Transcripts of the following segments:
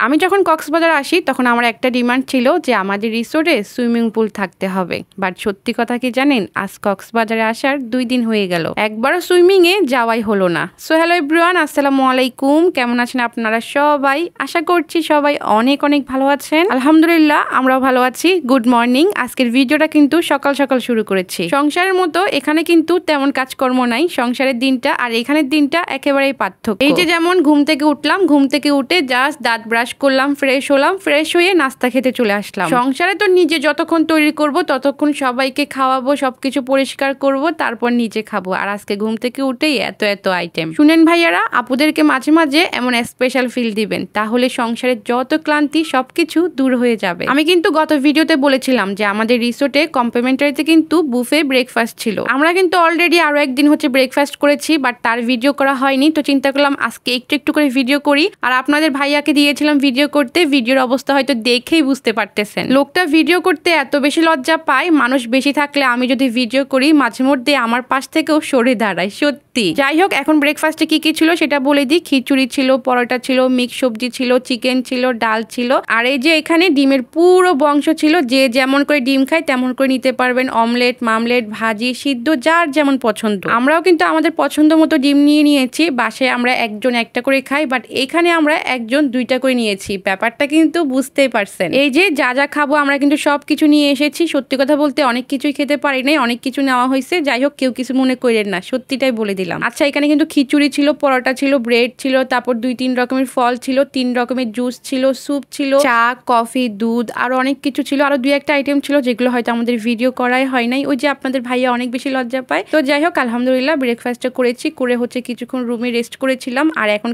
আমি যখন কক্সবাজার আসি তখন আমার একটা ডিমান্ড ছিল যে আমাদের রিসোর্টে সুইমিং পুল থাকতে হবে, বাট সত্যি কথা কি জানেন, আজ কক্সবাজারে আসার 2 দিন হয়ে গেল, একবারও সুইমিং এ যাওয়াই হলো না। সো হ্যালো এভরিওয়ান, আসসালামু আলাইকুম। কেমন আছেন আপনারা সবাই? আশা করছি সবাই অনেক অনেক ভালো আছেন। আলহামদুলিল্লাহ আমরাও ভালো আছি। Good morning. আজকের ভিডিওটা কিন্তু সকাল সকাল শুরু করেছি। সংসারের মতো এখানে কিন্তু তেমন কাজকর্ম নাই, সংসারের দিনটা আর এখানের দিনটা একেবারেই পার্থক্য। এই যে যেমন ঘুম থেকে উঠলাম, ঘুম থেকে উঠে জাস্ট দাঁত ব্রাশ করলাম, ফ্রেশ হলাম, ফ্রেশ হয়ে নাস্তা খেতে চলে আসলাম। সংসারে তো নিজে যতক্ষণ তৈরি করব ততক্ষণ সবাইকে খাওয়াবো, সবকিছু পরিষ্কার করব, তারপর নিজে খাবো। আর আজকে ঘুম থেকে উঠেই এত এত আইটেম। শুনেন ভাইয়ারা, আপুদেরকে মাঝে মাঝে এমন স্পেশাল ফিল দিবেন, তাহলে সংসারের যত ক্লান্তি সবকিছু দূর হয়ে যাবে। আমি কিন্তু গত ভিডিওতে বলেছিলাম যে আমাদের রিসোর্টে কমপ্লিমেন্টারিতে কিন্তু বুফে ব্রেকফাস্ট ছিল। আমরা কিন্তু অলরেডি আরো একদিন ব্রেকফাস্ট করেছি, বাট তার ভিডিও করা হয়নি। তো চিন্তা করলাম আজকে একটু একটু করে ভিডিও করি। আর আপনাদের ভাইয়াকে দিয়েছিলাম ভিডিও করতে, ভিডিওর অবস্থা হয়তো দেখেই বুঝতে পারতেছেন। লোকটা ভিডিও করতে এত বেশি লজ্জা পায়, মানুষ বেশি থাকলে আমি যদি ভিডিও করি মাঝে মধ্যে আমার পাশ থেকেও সরে দাঁড়ায়, সত্যি। যাই হোক, এখন ব্রেকফাস্টে কি কি ছিল সেটা বলে দিই। খিচুড়ি ছিল, পরোটা ছিল, মিক্স সবজি ছিল, চিকেন ছিল, ডাল ছিল, আর এই যে এখানে ডিমের পুরো বংশ ছিল। যে যেমন করে ডিম খায় তেমন করে নিতে পারবেন, অমলেট, মামলেট, ভাজি, সিদ্ধ, যার যেমন পছন্দ। আমরাও কিন্তু আমাদের পছন্দ মতো ডিম নিয়ে নিয়েছি। বাসায় আমরা একজন একটা করে খাই, বাট এখানে আমরা একজন 2টা করে নিয়েছি। ব্যাপারটা কিন্তু বুঝতেই পারছেন। এই যে যা যা খাবো আমরা কিন্তু সবকিছু নিয়ে এসেছি। সত্যি কথা বলতে অনেক কিছুই খেতে পারি নাই, অনেক কিছু নেওয়া হয়েছে। যাই হোক, কেউ কিছু মনে করেন না, সত্যিটাই বলে দিলাম। আচ্ছা, এখানে কিন্তু খিচুড়ি ছিল, পরোটা ছিল, ব্রেড ছিল, তারপর 2-3 রকমের ফল ছিল, 3 রকমের জুস ছিল, স্যুপ ছিল, চা, কফি, দুধ, আরো অনেক কিছু ছিল। আরো 2-1টা আইটেম ছিল যেগুলো হয়তো আমাদের ভিডিও করাই হয় নাই। ওই যে আপনাদের ভাইয়া অনেক বেশি লজ্জা পায়। তো যাই হোক, আলহামদুলিল্লাহ ব্রেকফাস্টটা করেছি, করে কিছুক্ষণ রুমে রেস্ট করেছিলাম। আর এখন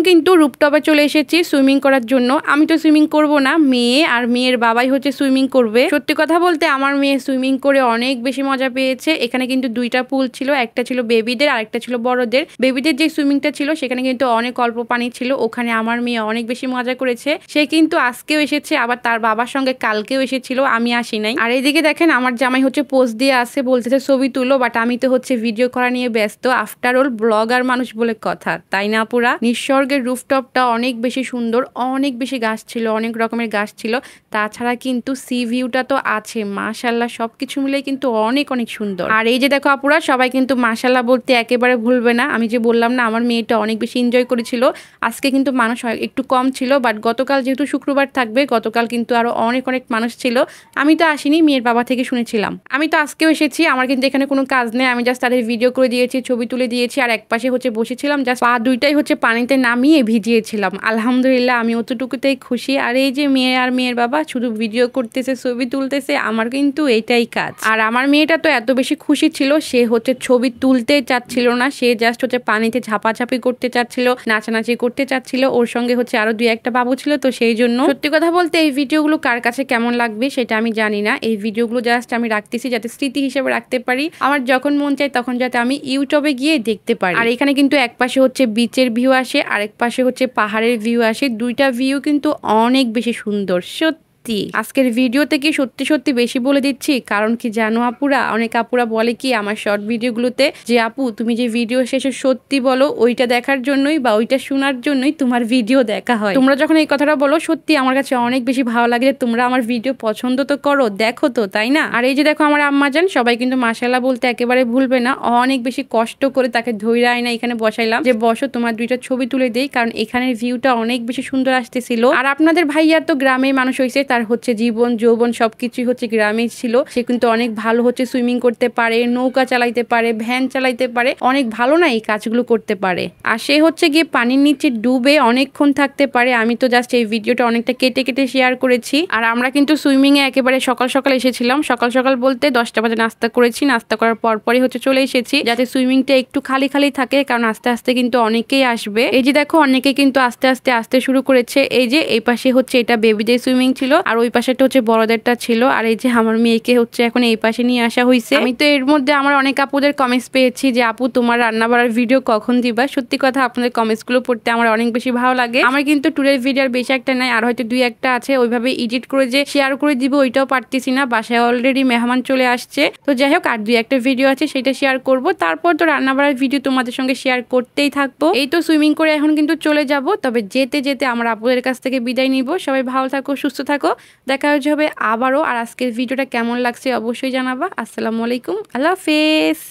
কিন্তু রুপটপে চলে এসেছি সুইমিং করার জন্য। আমি তো সুইমিং করব না, মেয়ে আর মেয়ের বাবাই সুইমিং করবে। সত্যি কথা বলতে আমার মেয়ে সুইমিং করে অনেক বেশি মজা পেয়েছে। এখানে কিন্তু 2টা পুল ছিল, একটা ছিল বেবিদের আর একটা ছিল বড়দের। বেবিদের যে সুইমিংটা ছিল সেখানে কিন্তু অনেক অল্প পানি ছিল, ওখানে আমার মেয়ে অনেক বেশি মজা করেছে। সে কিন্তু আজকেও এসেছে, আবার তার বাবার সঙ্গে কালকেও এসেছিল, আমি আসি নাই। আর এইদিকে দেখেন আমার জামাই পোজ দিয়ে আছে, বলতেছে ছবি তুলো, বাট আমি তো ভিডিও করা নিয়ে ব্যস্ত। আফটার অল ব্লগার মানুষ বলে কথা, তাই না পুরা? নিঃস্বর্গের রুফটপটা অনেক বেশি সুন্দর, অনেক বেশি গাছ ছিল, অনেক রকমের গাছ ছিল। তাছাড়া কিন্তু সি ভিউটা তো আছে, মাশাল্লাহ, সবকিছু মিলে কিন্তু অনেক অনেক সুন্দর। আর এই যে দেখো আপুরা, সবাই কিন্তু মাশাল্লাহ বলতে একেবারে ভুলবে না। আমি যে বললাম না আমার মেয়েটা অনেক বেশি এনজয় করেছিল। আজকে কিন্তু মানুষ একটু কম ছিল, বাট গতকাল যেহেতু শুক্রবার থাকবে, গতকাল কিন্তু আরো অনেক অনেক মানুষ ছিল। আমি তো আসিনি, মেয়ের বাবা থেকে শুনেছিলাম। আমি তো আজকেও এসেছি, আমার কিন্তু এখানে কোনো কাজ নেই, আমি জাস্ট তাদের ভিডিও করে দিয়েছি, ছবি তুলে দিয়েছি। আর একপাশে বসেছিলাম, জাস্ট পা 2টাই পানিতে নামিয়ে ভিজিয়েছিলাম। আলহামদুলিল্লাহ আমি অতটুকুতেই খুশি। আর এই যে মেয়ে আর মেয়ের বাবা শুধু ভিডিও করতেছে, ছবি তুলতেছে, আমার কিন্তু এটাই কাজ। আর আমার মেয়েটা তো এত বেশি খুশি ছিল, সে ছবি তুলতে চাচ্ছিল না, সে জাস্ট পানিতে ঝাপাঝাপি করতে চাচ্ছিল, নাচানাচি করতে চাচ্ছিল। ওর সঙ্গে আরো 2-1টা বাবু ছিল, তো সেই জন্য। সত্যি কথা বলতে এই ভিডিওগুলো কার কাছে কেমন লাগবে সেটা আমি জানি না। এই ভিডিওগুলো জাস্ট আমি রাখতেছি যাতে স্মৃতি হিসেবে রাখতে পারি, আমার যখন মন চায় তখন যাতে আমি ইউটিউবে গিয়ে দেখতে পারি। আর এখানে কিন্তু এক পাশে বিচের ভিউ আসে, আরেক পাশে পাহাড়ের ভিউ আসে। 2টা ভিউ কিন্তু অনেক বেশি সুন্দর। আজকের ভিডিওতে কি সত্যি সত্যি বেশি বলে দিচ্ছি, কারণ কি জানো আপুরা, অনেক আপুরা বলে কি আমার শর্ট ভিডিওগুলোতে যে আপু তুমি যে ভিডিও শেষে সত্যি বলো, ওইটা দেখার জন্যই বা ওইটা শোনার জন্যই তোমার ভিডিও দেখা হয়। তোমরা যখন এই কথাটা বলো, সত্যি আমার কাছে অনেক বেশি ভালো লাগে যে তোমরা আমার ভিডিও পছন্দ তো করো, দেখো তো, তাই না? আর এই যে দেখো আমার আম্মাজান, সবাই কিন্তু মাশাআল্লাহ বলতে একেবারে ভুলবে না, অনেক বেশি কষ্ট করে তাকে ধৈর্য আয়না এখানে বসাইলাম যে বসো তোমার 2টা ছবি তুলে দেই, কারণ এখানের ভিউটা অনেক বেশি সুন্দর আসতেছিল। আর আপনাদের ভাইয়া তো গ্রামের মানুষ হয়েছে, তার জীবন যৌবন সবকিছুই গ্রামে ছিল। সে কিন্তু অনেক ভালো সুইমিং করতে পারে, নৌকা চালাইতে পারে, ভ্যান চালাইতে পারে, অনেক ভালো না এই কাজগুলো করতে পারে। আর সে গিয়ে পানির নিচে ডুবে অনেকক্ষণ থাকতে পারে। আমি তো জাস্ট এই ভিডিওটা অনেকটা কেটে কেটে শেয়ার করেছি। আর আমরা কিন্তু সুইমিং এ একেবারে সকাল সকাল এসেছিলাম। সকাল সকাল বলতে 10টা বাজে নাস্তা করেছি, নাস্তা করার পরপরই চলে এসেছি, যাতে সুইমিংটা একটু খালি খালি থাকে, কারণ আস্তে আস্তে কিন্তু অনেকেই আসবে। এই যে দেখো অনেকে কিন্তু আস্তে আস্তে আসতে শুরু করেছে। এই যে এই পাশে এটা বেবিদের সুইমিং ছিল, আর ওই পাশেটা হচ্ছে বড়দেরটা ছিল। আর এই যে আমার মেয়েকে হচ্ছে এখন এই পাশে নিয়ে আসা হয়েছে। আমি তো এর মধ্যে আমার অনেক আপুদের কমেন্টস পেয়েছি যে আপু তোমার রান্না বাড়ার ভিডিও কখন দিবা। সত্যি কথা আপনাদের কমেন্টস গুলো পড়তে আমার অনেক বেশি ভালো লাগে। আমার কিন্তু ট্যুরের ভিডিও বেশি একটা নাই, আর হয়তো দুই একটা আছে, ওইভাবে এডিট করে যে শেয়ার করে দিব ওইটাও পারতেছি না। বাসায় অলরেডি মেহমান চলে আসছে। তো যাই হোক, আর দুই একটা ভিডিও আছে সেটা শেয়ার করব। তারপর তো রান্না বাড়ার ভিডিও তোমাদের সঙ্গে শেয়ার করতেই থাকবো। এই তো সুইমিং করে এখন কিন্তু চলে যাব। তবে যেতে যেতে আমার আপুদের কাছ থেকে বিদায় নিব। সবাই ভালো থাকো, সুস্থ থাকো, দেখা হচ্ছে হবে আবারও। আর আজকের ভিডিওটা কেমন লাগছে অবশ্যই জানাবা। আসসালামু আলাইকুম, আল্লাহ হাফেজ।